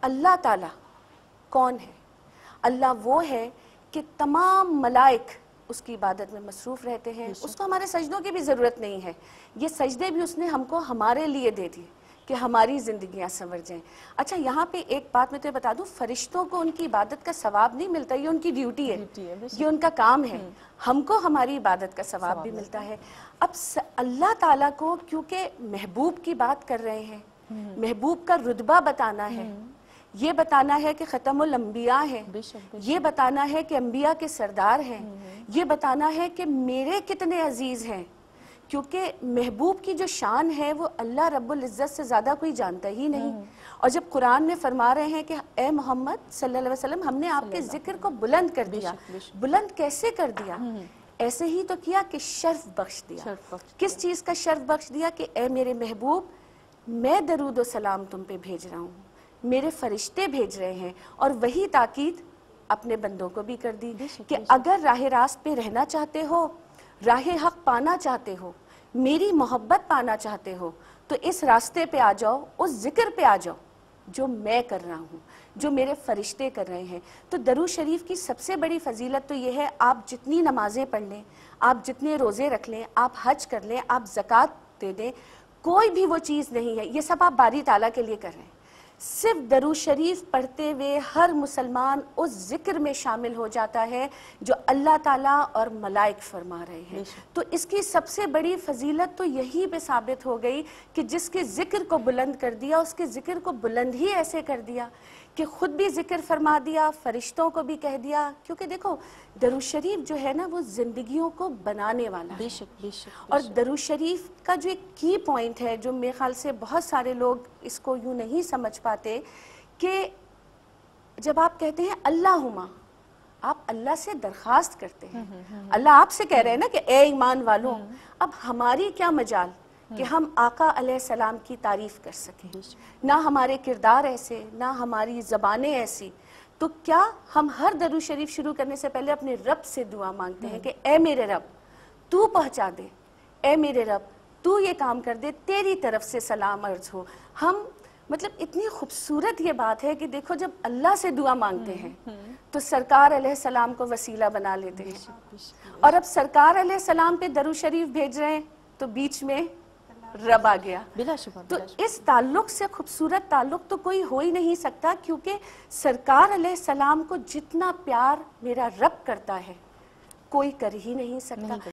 اللہ تعالیٰ کون ہے؟ اللہ وہ ہے کہ تمام ملائک اس کی عبادت میں مصروف رہتے ہیں، اس کو ہمارے سجدوں کی بھی ضرورت نہیں ہے، یہ سجدے بھی اس نے ہم کو ہمارے لیے دے دیے کہ ہماری زندگیاں سنور جائیں۔ اچھا یہاں پہ ایک بات میں تمہیں بتا دوں، فرشتوں کو ان کی عبادت کا ثواب نہیں ملتا، یہ ان کی ڈیوٹی ہے، یہ ان کا کام ہے، ہم کو ہماری عبادت کا ثواب بھی ملتا ہے۔ اب اللہ تعالیٰ کو کیونکہ محبوب کی بات کر رہے ہیں، محبوب کا رتبہ بتانا ہے، یہ بتانا ہے کہ ختم الانبیاء ہے، یہ بتانا ہے کہ انبیاء کے سردار ہیں، یہ بتانا ہے کہ میرے کتنے عزیز ہیں، کیونکہ محبوب کی جو شان ہے وہ اللہ رب العزت سے زیادہ کوئی جانتا ہی نہیں۔ اور جب قرآن میں فرما رہے ہیں کہ اے محمد صلی اللہ علیہ وسلم ہم نے آپ کے ذکر کو بلند کر دیا، بلند کیسے کر دیا؟ ایسے ہی تو کیا کہ شرف بخش دیا۔ کس چیز کا شرف بخش دیا؟ کہ اے میرے محبوب میں درود و سلام تم پہ بھیج رہا ہوں، میرے فرشتے بھیج رہے ہیں، اور وہی تاکید اپنے بندوں کو بھی کر دی کہ اگر راہ راست پہ رہنا چاہتے ہو، راہ حق پانا چاہتے ہو، میری محبت پانا چاہتے ہو، تو اس راستے پہ آ جاؤ، اس ذکر پہ آ جاؤ جو میں کر رہا ہوں، جو میرے فرشتے کر رہے ہیں۔ تو درود شریف کی سب سے بڑی فضیلت تو یہ ہے، آپ جتنی نمازیں پڑھ لیں، آپ جتنے روزے رکھ لیں، آپ حج کر لیں، آپ زکوٰۃ دے دیں، کوئی بھی وہ چیز نہیں ہے، یہ سب آپ باری تعالیٰ کے لیے کر رہے ہیں۔ صرف درود شریف پڑھتے ہوئے ہر مسلمان اس ذکر میں شامل ہو جاتا ہے جو اللہ تعالیٰ اور ملائک فرما رہے ہیں۔ تو اس کی سب سے بڑی فضیلت تو یہی پہ ثابت ہو گئی کہ جس کے ذکر کو بلند کر دیا، اس کے ذکر کو بلند ہی ایسے کر دیا کہ خود بھی ذکر فرما دیا، فرشتوں کو بھی کہہ دیا، کیونکہ دیکھو درود شریف جو ہے نا وہ زندگیوں کو بنانے والا ہے۔ اور درود شریف کا جو ایک کی پوائنٹ ہے جو میرے خیال سے بہت سارے لوگ اس کو یوں نہیں سمجھ پاتے، کہ جب آپ کہتے ہیں اللہم، آپ اللہ سے درخواست کرتے ہیں، اللہ آپ سے کہہ رہے ہیں نا کہ اے ایمان والوں، اب ہماری کیا مجال کہ ہم آقا علیہ السلام کی تعریف کر سکیں، نہ ہمارے کردار ایسے، نہ ہماری زبانیں ایسی، تو کیا ہم ہر درود شریف شروع کرنے سے پہلے اپنے رب سے دعا مانگتے ہیں کہ اے میرے رب تو پہنچا دے، اے میرے رب تو یہ کام کر دے، تیری طرف سے سلام عرض ہو۔ ہم مطلب اتنی خوبصورت یہ بات ہے کہ دیکھو جب اللہ سے دعا مانگتے ہیں تو سرکار علیہ السلام کو وسیلہ بنا لیتے ہیں، اور اب سرکار علیہ السلام پہ درود شریف بھیج رہے ہیں تو بیچ میں رب آ گیا۔ تو اس تعلق سے خوبصورت تعلق تو کوئی ہو ہی نہیں سکتا، کیونکہ سرکار علیہ السلام کو جتنا پیار میرا رب کرتا ہے کوئی کر ہی نہیں سکتا۔